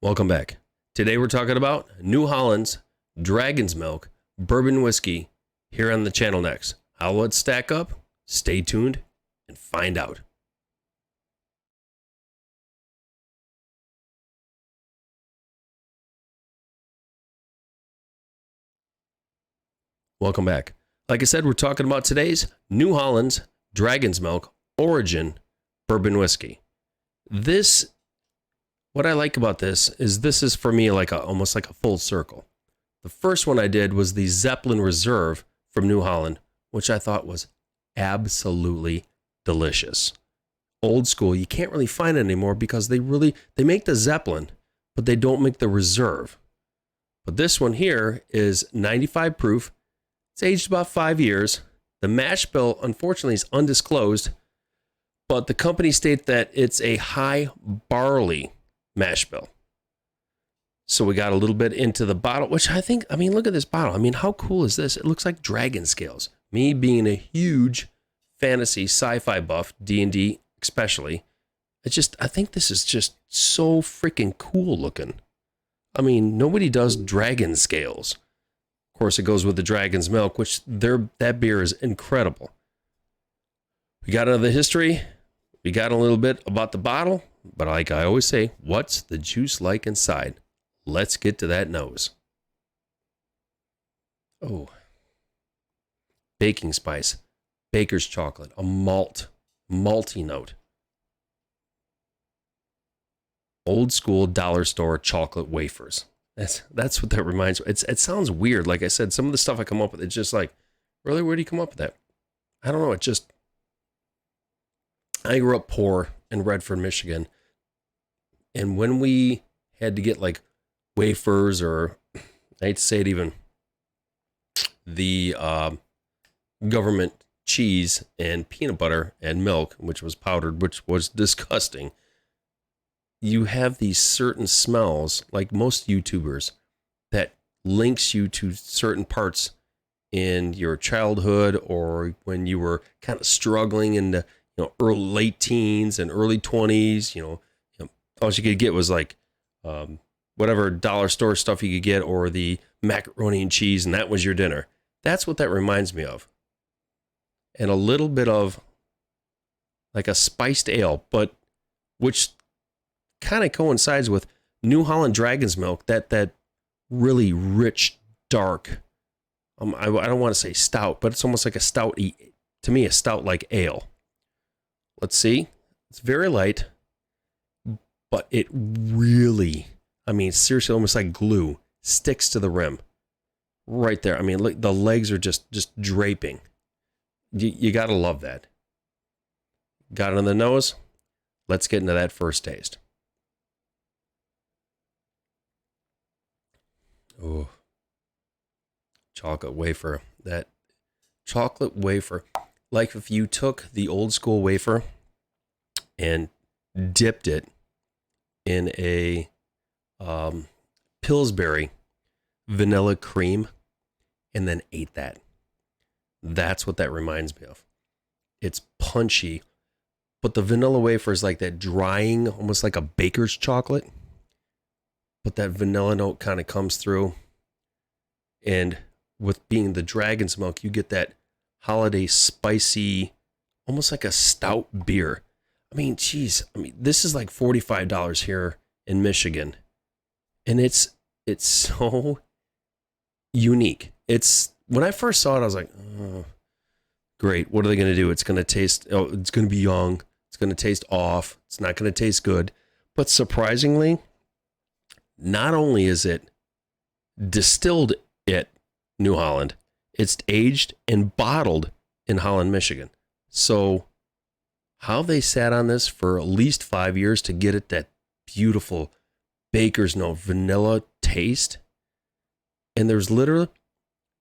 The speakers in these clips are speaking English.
Welcome back. Today we're talking about New Holland's Dragon's Milk Bourbon Whiskey here on the channel next. How will it stack up? Stay tuned and find out. Welcome back. Like I said, we're talking about today's New Holland's Dragon's Milk Origin Bourbon Whiskey. What I like about this is for me almost like a full circle. The first one I did was the Zeppelin Reserve from New Holland, which I thought was absolutely delicious. Old school, you can't really find it anymore because they make the Zeppelin, but they don't make the Reserve. But this one here is 95 proof. It's aged about 5 years. The mash bill, unfortunately, is undisclosed, but the company states that it's a high barley mash bill. So we got a little bit into the bottle, which look at this bottle. How cool is this? It looks like dragon scales. Me being a huge fantasy sci-fi buff, D&D especially, I think this is just so freaking cool looking. Nobody does dragon scales. Of course, it goes with the dragon's milk, which that beer is incredible. We got into the history. We got a little bit about the bottle. But like I always say, what's the juice like inside? Let's get to that nose. Oh. Baking spice, baker's chocolate, a malty note. Old school dollar store chocolate wafers. That's what that reminds me. It sounds weird. Like I said, some of the stuff I come up with, it's just like, really, where do you come up with that? I don't know. I grew up poor in Redford, Michigan. And when we had to get like wafers, or I hate to say it, even the government cheese and peanut butter and milk, which was powdered, which was disgusting. You have these certain smells, like most YouTubers, that links you to certain parts in your childhood or when you were kind of struggling in the early late teens and early 20s. All you could get was like whatever dollar store stuff you could get, or the macaroni and cheese, and that was your dinner. That's what that reminds me of. And a little bit of like a spiced ale, but which kind of coincides with New Holland Dragon's Milk, that really rich, dark, I don't want to say stout, but it's almost like a stout, to me, a stout like ale. Let's see. It's very light, but it really, seriously, almost like glue, sticks to the rim. Right there. Look, the legs are just draping. You got to love that. Got it on the nose? Let's get into that first taste. Oh, chocolate wafer. That chocolate wafer. Like if you took the old school wafer and dipped it in a Pillsbury vanilla cream and then ate that. That's what that reminds me of. It's punchy, but the vanilla wafer is like that drying, almost like a baker's chocolate. But that vanilla note kind of comes through. And with being the dragon's milk, you get that holiday spicy, almost like a stout beer. This is like $45 here in Michigan. And it's so unique. When I first saw it, I was like, oh, great. What are they going to do? It's going to be young. It's going to taste off. It's not going to taste good. But surprisingly, not only is it distilled at New Holland, it's aged and bottled in Holland, Michigan. So how they sat on this for at least 5 years to get it that beautiful baker's note vanilla taste. And there's literally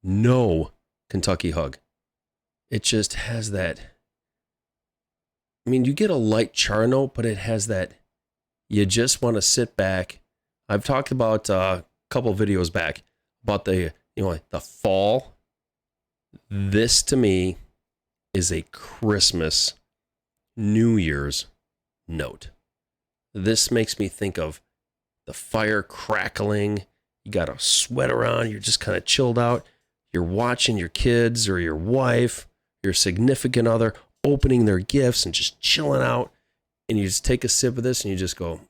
no Kentucky hug. It just has that. You get a light char note, but it has that. You just want to sit back. I've talked about a couple of videos back about the fall. This to me is a Christmas, New Year's note. This makes me think of the fire crackling. You got a sweat around. You're just kind of chilled out. You're watching your kids or your wife, your significant other, opening their gifts and just chilling out. And you just take a sip of this and you just go,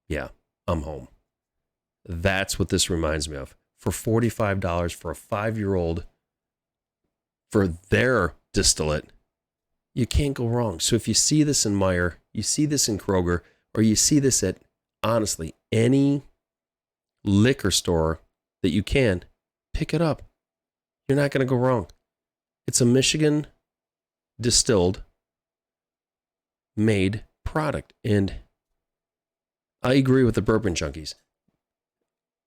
yeah, I'm home. That's what this reminds me of. For $45 for a 5-year-old, for their distillate, you can't go wrong. So if you see this in Meijer, you see this in Kroger, or you see this at, honestly, any liquor store that you can, pick it up. You're not going to go wrong. It's a Michigan distilled, made product. And I agree with the bourbon junkies.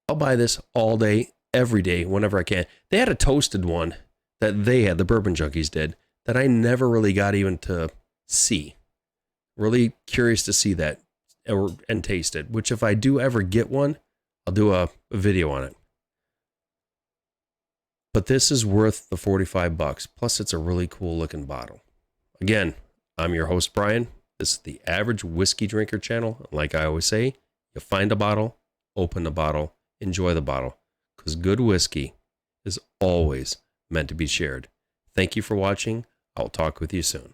I'll buy this all day, every day, whenever I can. They had a toasted one that the bourbon junkies did, that I never really got even to see. Really curious to see that and taste it, which if I do ever get one, I'll do a video on it. But this is worth the $45. Plus, it's a really cool looking bottle. Again, I'm your host, Brian. This is the Average Whiskey Drinker channel. Like I always say, you find a bottle, open the bottle, enjoy the bottle, because good whiskey is always meant to be shared. Thank you for watching. I'll talk with you soon.